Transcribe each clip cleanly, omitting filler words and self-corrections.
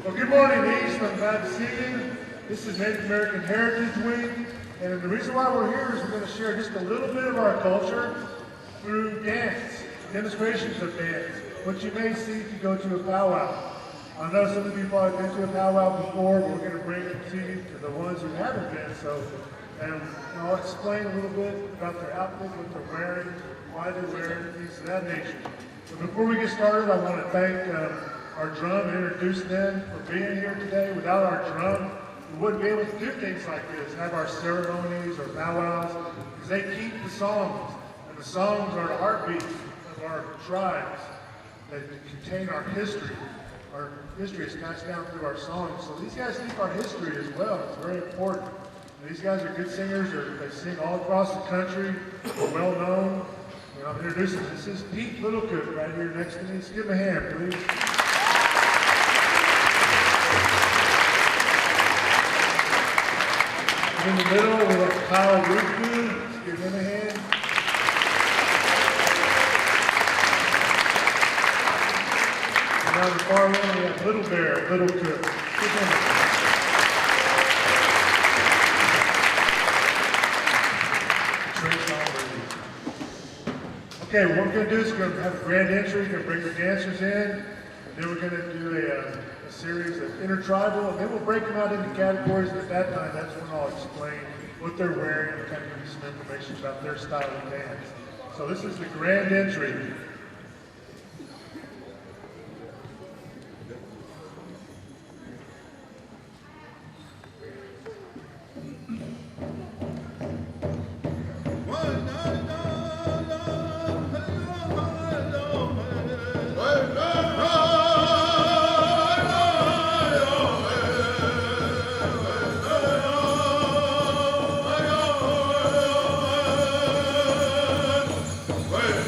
Well, good morning, East. I'm glad to see you. This is Native American Heritage Week, and the reason why we're here is we're going to share just a little bit of our culture through dance, demonstrations of dance, what you may see if you go to a powwow. I know some of you probably been to a powwow before, but we're going to bring it to you to the ones who haven't been. And I'll explain a little bit about their outfit, what they're wearing, why they're wearing, things of that nature. So before we get started, I want to thank our drum and introduce them for being here today. Without our drum, we wouldn't be able to do things like this, have our ceremonies or powwows, because they keep the songs. And the songs are the heartbeat of our tribes that contain our history. Our history is passed down through our songs. So these guys keep our history as well. It's very important. And these guys are good singers. They sing all across the country. They're well known. And I'm introducing, this is Pete Littlecook right here next to me. Let's give him a hand, please. In the middle, we have Kyle Ruthku. Let's give him a hand. And on the far end, we have Little Bear, Little Cook. Give him a hand. Okay, what we're going to do is we're going to have a grand entry. We're going to bring the dancers in. And then we're going to do a series of intertribal, and then we'll break them out into categories, and at that time, that's when I'll explain what they're wearing and kind of give you some information about their style of dance. So this is the grand entry. Hey!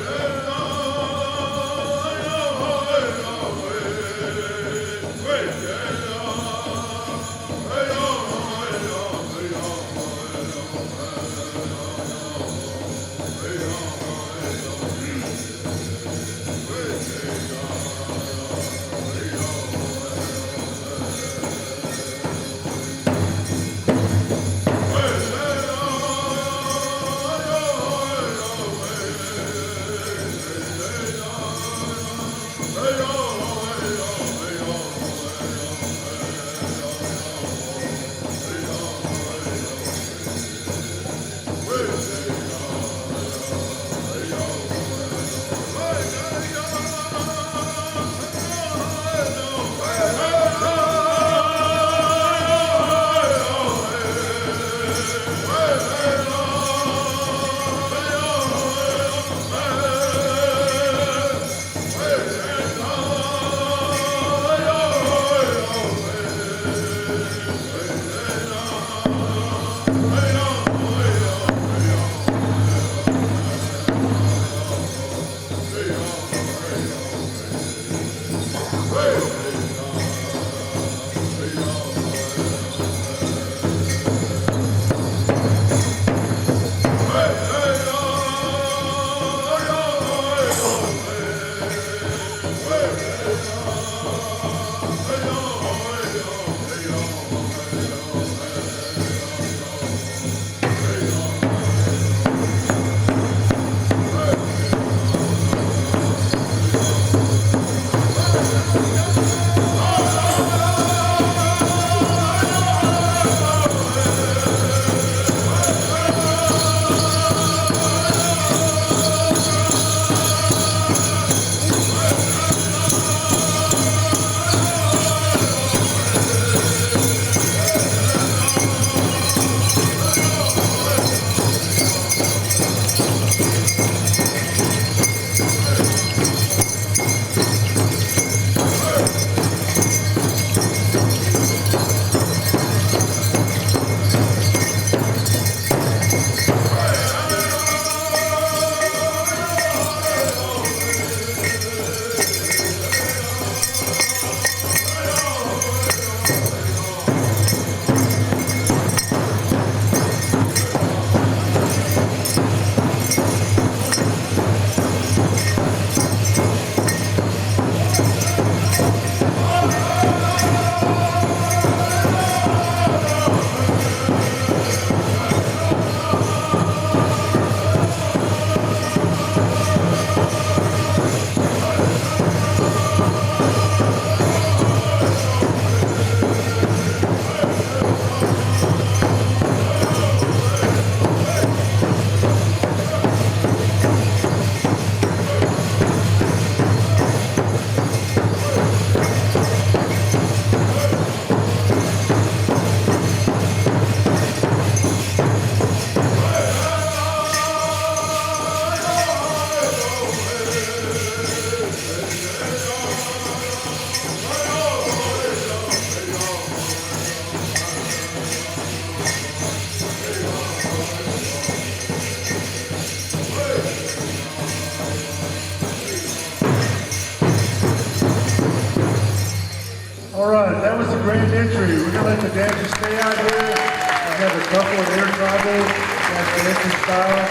right, that was the grand entry. We're gonna let the dancers stay out here. We have a couple of air tribal, that's the entry style.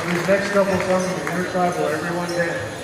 These next couple songs are air tribal, everyone dance.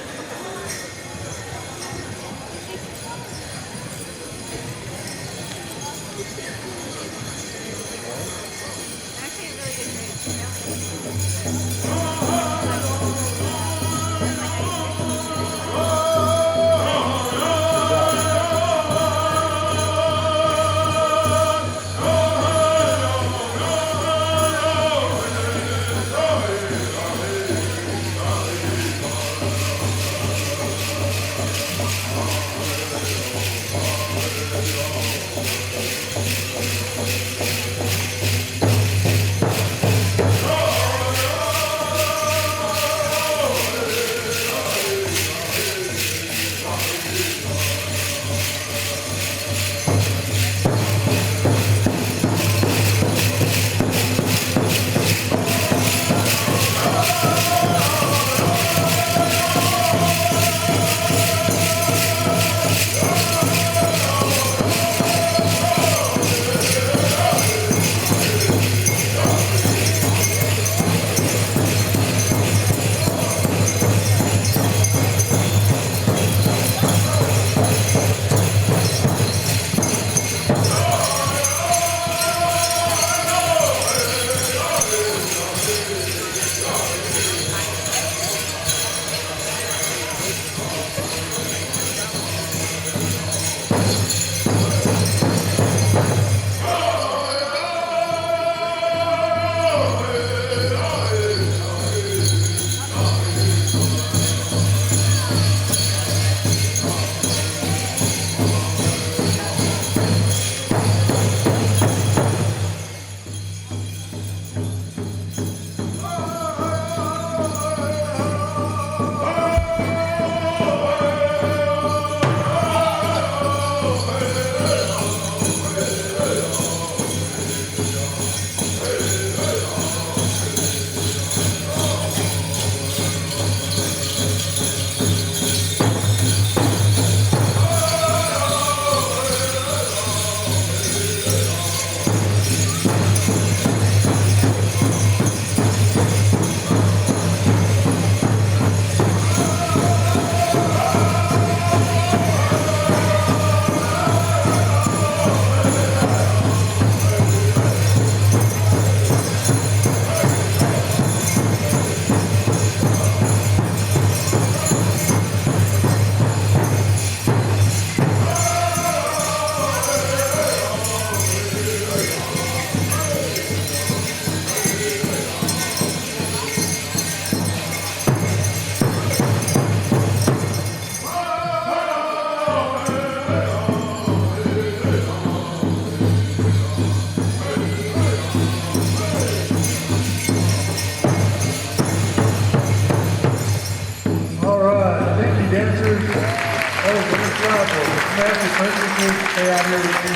Stay out here with me.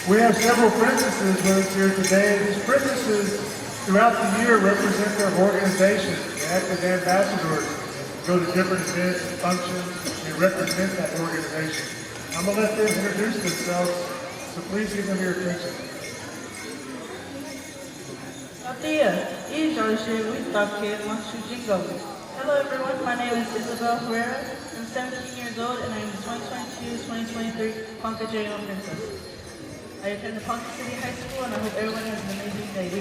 We have several princesses with us here today. These princesses, throughout the year, represent their organization. They act as ambassadors, go to different events and functions, and represent that organization. I'm going to let them introduce themselves, so please give them your attention. Hello everyone, my name is Isabel Herrera. I'm 17 years old and I am the 2022-2023 Ponca JO Princess. I attend the Ponca City High School and I hope everyone has an amazing day. We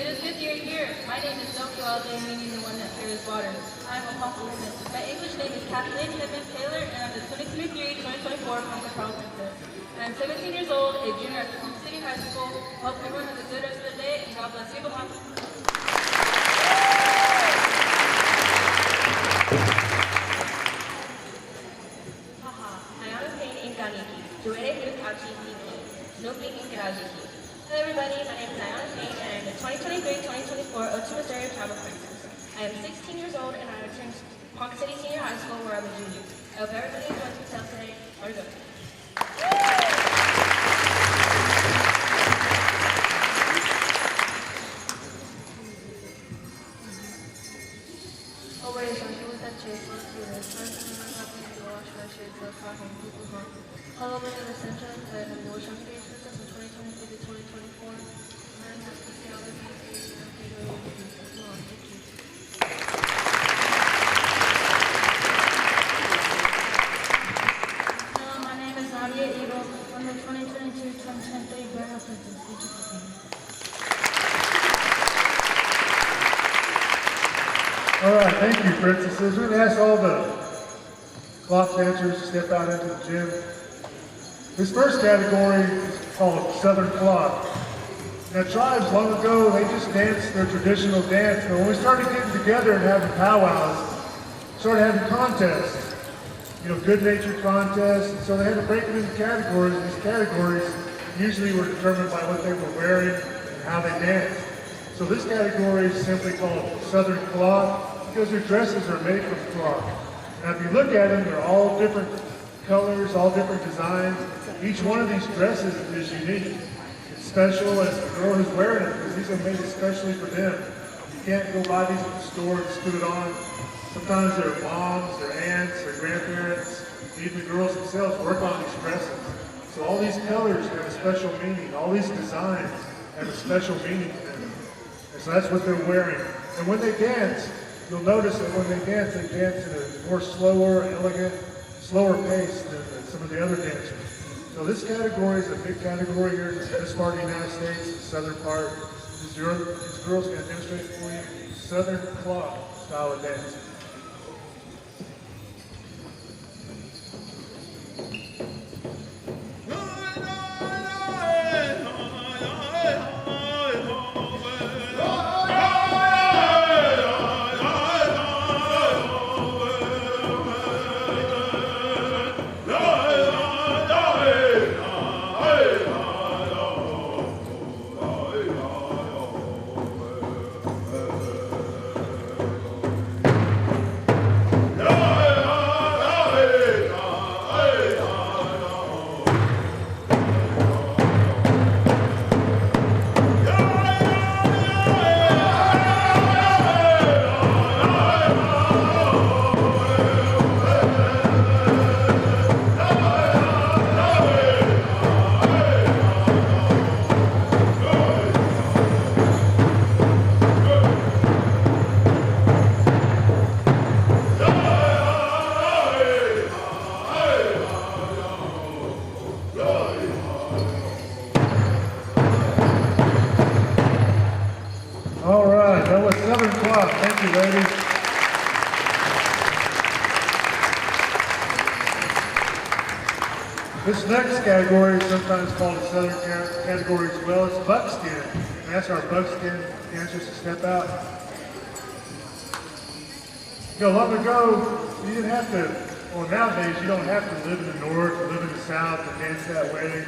It is good you're here. My name is Sophie Wilder, meaning the one that carries water. I am a Ponca woman. My English name is Kathleen Edmund Taylor, and I'm the 2023-2024 Ponca Proud Princess. And I'm 17 years old, a junior at Ponca City High School. Hope everyone has a good rest of the day, and God bless you. Haha, I am a pain in Ganiki. Joere Hirutachi Niki. Snoopy in Kirajiki. Hello everybody, my name is Diana Payne and I am the 2023-2024 Ocho Missouri Travel Princess. I am 16 years old. old, and I attend Ponca City Senior High School, where I'm a junior. I hope everybody enjoys themselves today. Are you good? Always on with that chase, let's do this. First, I'm going to have to wash my shades of talking people from Parliament in the Center and the Motion Cases in 2023 to 2024. And this is the other piece of the thank you. Hello, my name is Nadia Eagle. I'm the 2022-2023 Grand Princess. Thank you for being here. All right, thank you, princesses. We're going to ask all the clock dancers to step out into the gym. This first category is called Southern Clock. Now, tribes long ago, they just danced their traditional dance, but when we started getting together and having powwows, started having contests, good-natured contests, and so they had to break them into categories, and these categories usually were determined by what they were wearing and how they danced. So this category is simply called Southern Cloth because their dresses are made from cloth. Now if you look at them, they're all different colors, all different designs. Each one of these dresses is unique. It's special as the girl who's wearing it because these are made especially for them. You can't go buy these at the store and just put it on. Sometimes their moms, their aunts, their grandparents, even the girls themselves work on these dresses. So all these colors have a special meaning. All these designs have a special meaning to them. And so that's what they're wearing. And when they dance, you'll notice that when they dance at a more slower, elegant, slower pace than some of the other dancers. So this category is a big category here in this part of the United States, the southern part. This girl's going to demonstrate for you Southern Cloth style of dance. This next category is sometimes called a southern category as well. It's buckskin. And that's our buckskin dancers to step out. Long ago, you didn't have to, well nowadays you don't have to live in the north or live in the south to dance that way.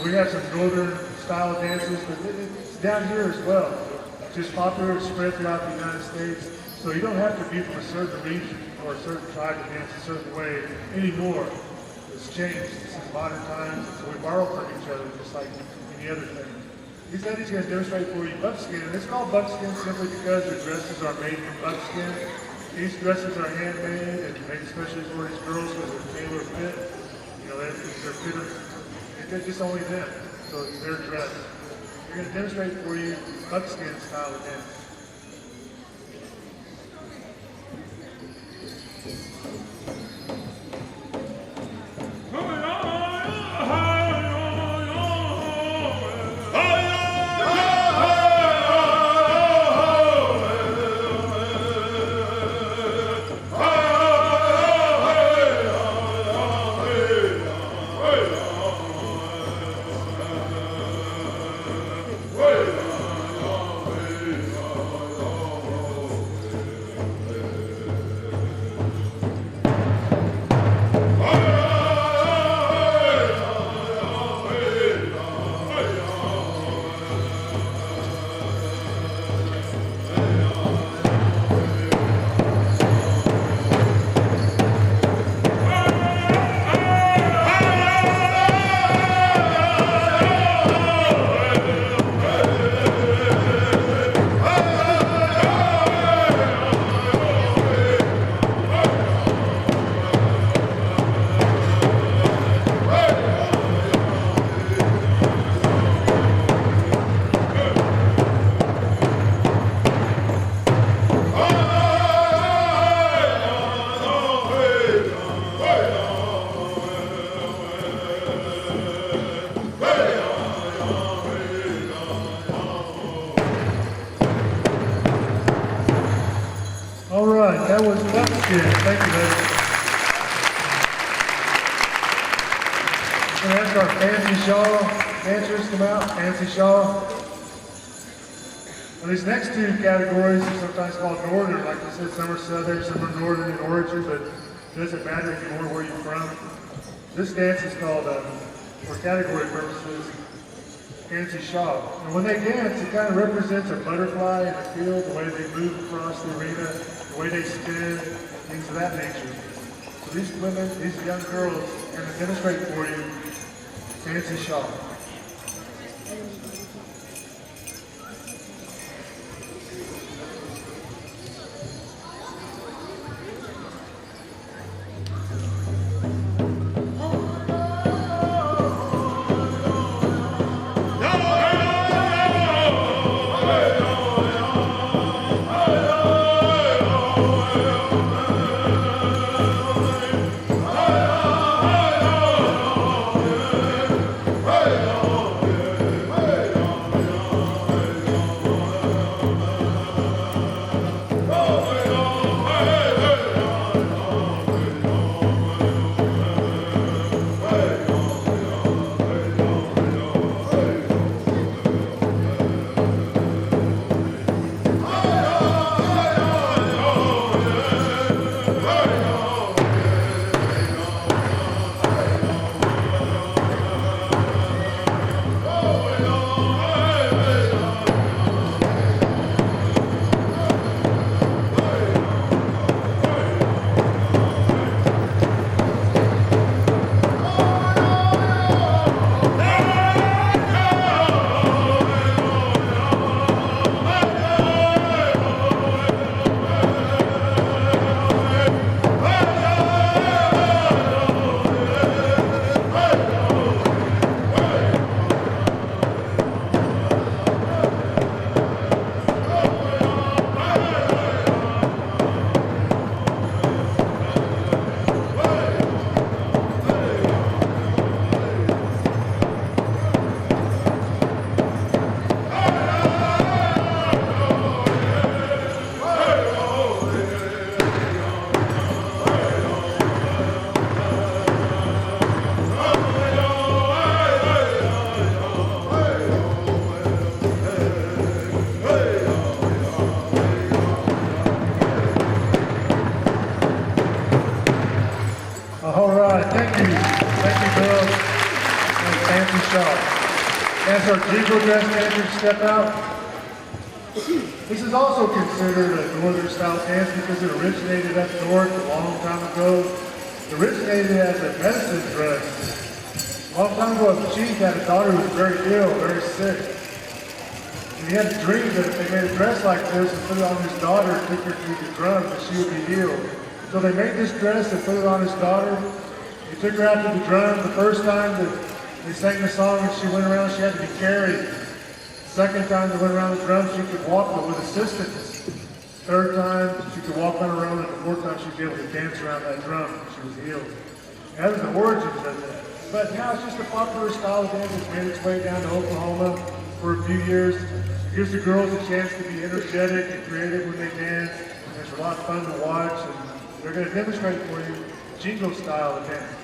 We have some northern style dances, but it's down here as well. It's just popular, it's spread throughout the United States. So you don't have to be from a certain region or a certain tribe to dance a certain way anymore. It's changed. This is modern times, so we borrow from each other just like any other thing. These ladies are going to demonstrate for you buckskin, and it's called buckskin simply because their dresses are made from buckskin. These dresses are handmade and made especially for these girls because they're tailor fit. They're fitter. It's just only them, so it's their dress. They're going to demonstrate for you buckskin style of dance. That was Bumskin. Thank you, ladies. I'm going to ask our Fancy Shaw dancers to come out. Fancy Shaw. Well, these next two categories are sometimes called northern. Like I said, some are southern, some are northern in origin, but it doesn't matter anymore where you're from. This dance is called, for category purposes, Fancy Shaw. And when they dance, it kind of represents a butterfly in the field, the way they move across the arena, the way they spin, things of that nature. So these women, these young girls, are going to demonstrate for you Fancy Shaw. As our Gour Dance dancers step out, this is also considered a northern style dance because it originated up north a long time ago. It originated as a medicine dress. A long time ago, a chief had a daughter who was very ill, very sick. And he had a dream that if they made a dress like this and put it on his daughter and took her through the drum, that she would be healed. So they made this dress and put it on his daughter. He took her out to the drum. The first time that they sang the song and she went around, she had to be carried. Second time they went around the drum, she could walk, but with assistance. Third time, she could walk on her own, and the fourth time she'd be able to dance around that drum. She was healed. And that was the origins of that. But now it's just a popular style of dance that's made its way down to Oklahoma for a few years. It gives the girls a chance to be energetic and creative when they dance. And it's a lot of fun to watch, and they're going to demonstrate for you jingle style of dance.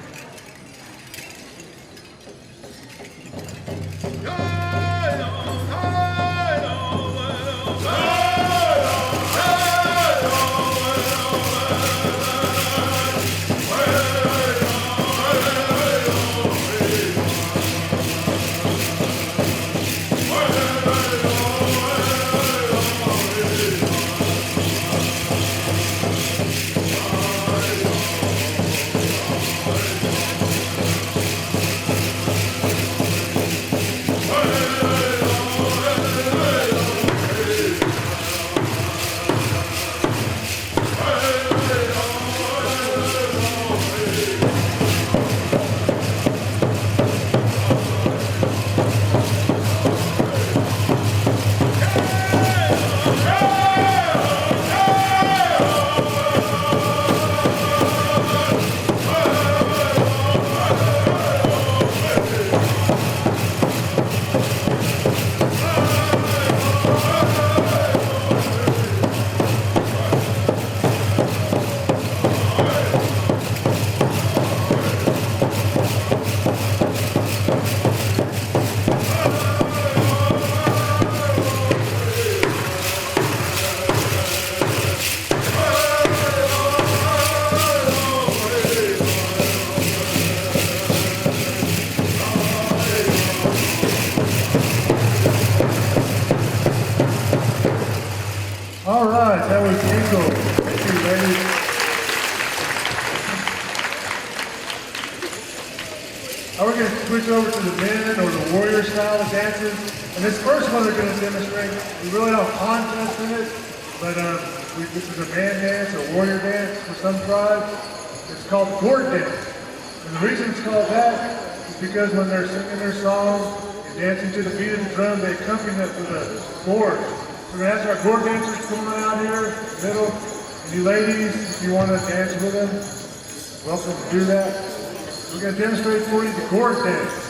that was Ingo. Thank you, ladies. Now we're going to switch over to the men or the warrior style of dances. And this first one they're going to demonstrate, we really don't contest in it, but this is a man dance, a warrior dance for some tribes. It's called Gour Dance. And the reason it's called that is because when they're singing their song and dancing to the beat of the drum, they accompany that with a gourd. So we're going to ask our gourd dancers to come on out here, middle. And you ladies, if you want to dance with them, welcome to do that. We're going to demonstrate for you the gourd dance.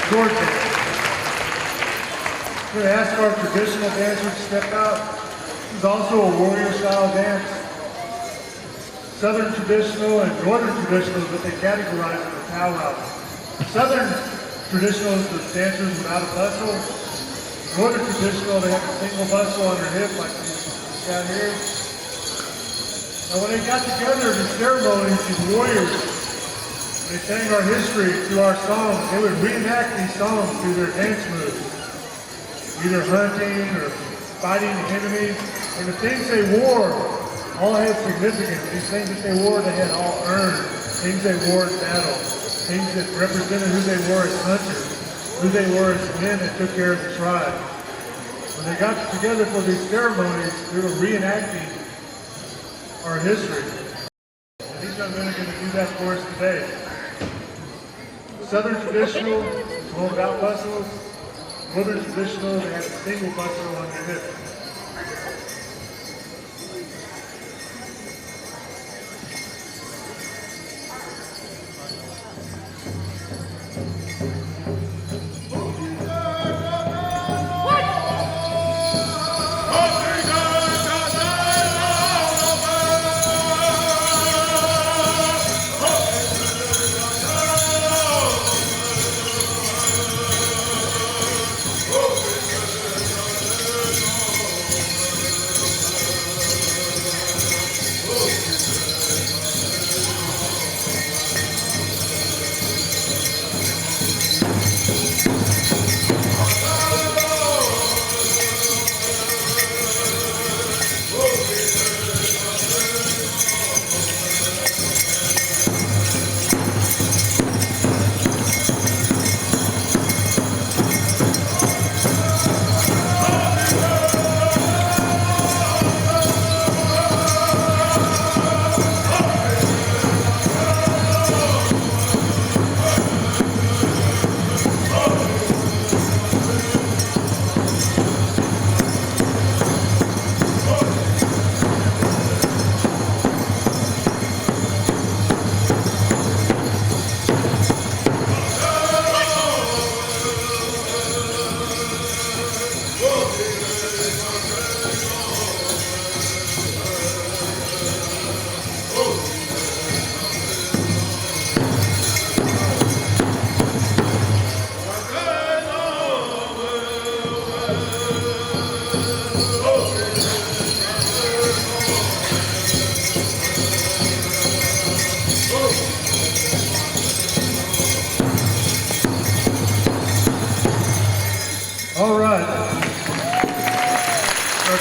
Gour Dance. We're going to ask our traditional dancer to step out. This is also a warrior style dance. Southern traditional and northern traditional is what they categorize in the powwow. Southern traditional is the dancers without a bustle. Northern traditional, they have a single bustle on their hip like this down here. Now when they got together in the ceremonies, these warriors, they sang our history through our songs. They would reenact these songs through their dance moves, either hunting or fighting the enemy. And the things they wore all had significance. These things that they wore, they had all earned. Things they wore in battle. Things that represented who they were as hunters, who they were as men that took care of the tribe. When they got together for these ceremonies, they were reenacting our history. And these young men are going to do that for us today. Southern traditional is all without bustles. Northern traditional, they have a single bustle on their hip.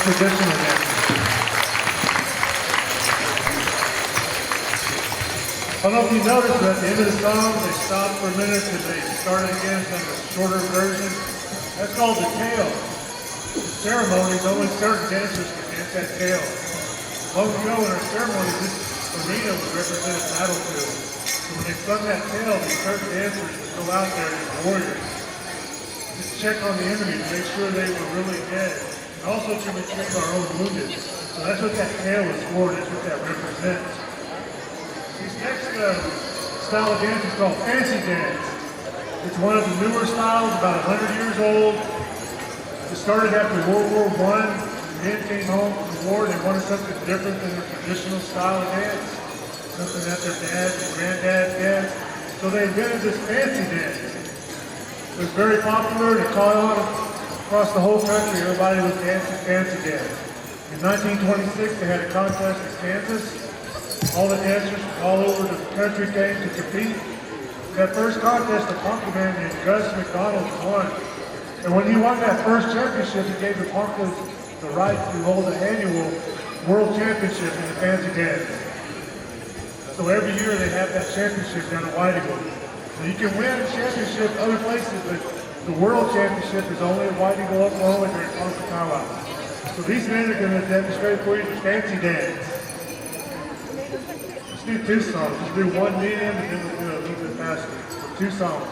traditional dances. I don't know if you noticed, but at the end of the song, they stopped for a minute and they started again on the shorter version. That's called the tail. In ceremonies, only certain dancers can dance that tail. Long ago in our ceremonies, this arena would represent a battlefield. So when they sung that tail, these certain dancers would go out there as warriors. Just check on the enemy to make sure they were really dead. And also to check our own wounded. So that's what that tail is for, that's what that represents. This next style of dance is called fancy dance. It's one of the newer styles, about 100 years old. It started after World War I. Men came home from the war and they wanted something different than their traditional style of dance. Something that their dads and granddads danced. So they invented this fancy dance. It was very popular and it caught on across the whole country. Everybody was dancing fancy dance. In 1926, they had a contest in Kansas. All the dancers from all over the country came to compete. That first contest, the Ponca man named Gus McDonald won. And when he won that first championship, he gave the Poncas the right to hold an annual world championship in the fancy dance. So every year they have that championship down in White Eagle. So you can win a championship other places, but the world championship is only at White Eagle, Oklahoma during Ponca powwow. So these men are going to demonstrate for you the fancy dance. Let's do two songs. Let's do one medium and then we'll do a little bit faster. So 2 songs.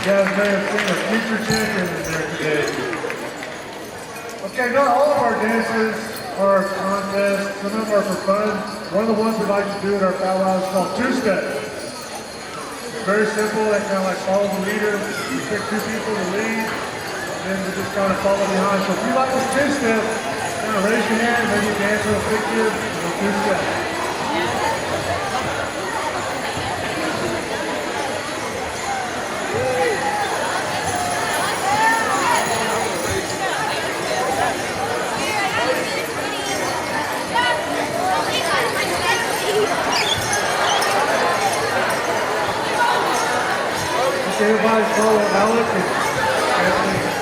guys may have seen a future champion in there today. Okay, not all of our dances are contests. Some of them are for fun. One of the ones we like to do at our powwow is called two-step. It's very simple. They kind of like follow the leader. We pick 2 people to lead, and then we just kind of follow behind. So if you like this two-step, kind of raise your hand, maybe your dancer will pick you, and we'll two-step. Everybody follow Alec and Anthony.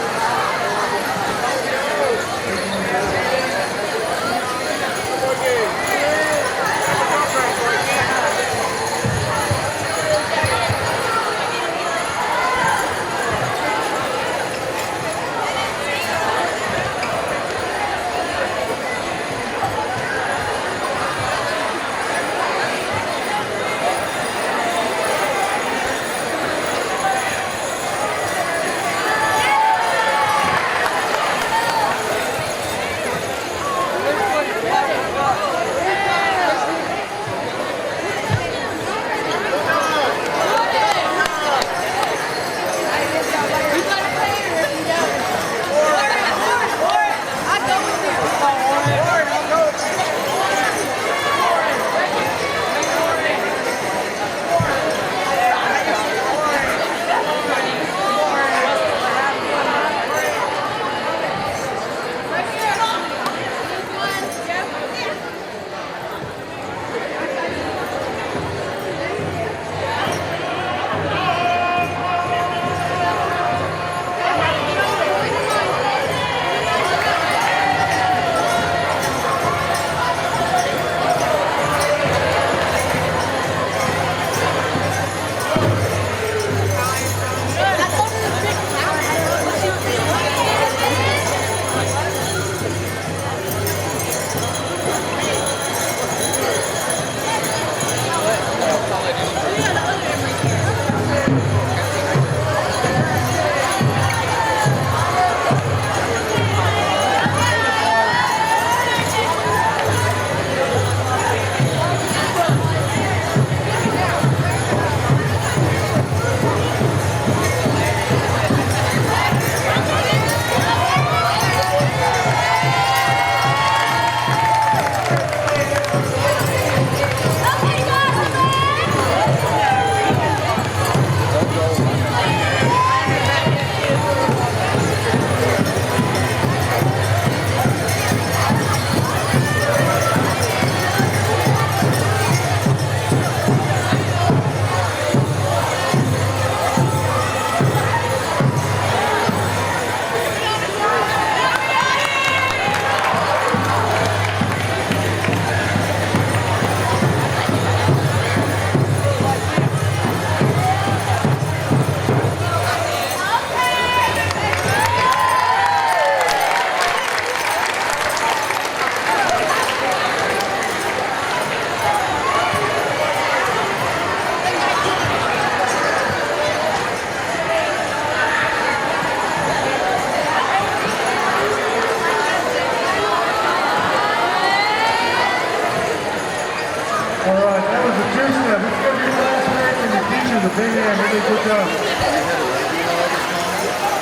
opinion. They did a good job.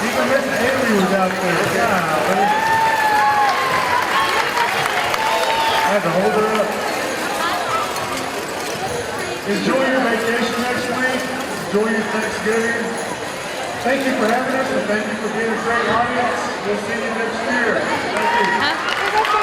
Even Miss Haley was out there. Golly. I had to hold her up. Enjoy your vacation next week. Enjoy your Thanksgiving. Thank you for having us, and thank you for being a great audience. We'll see you next year. Thank you.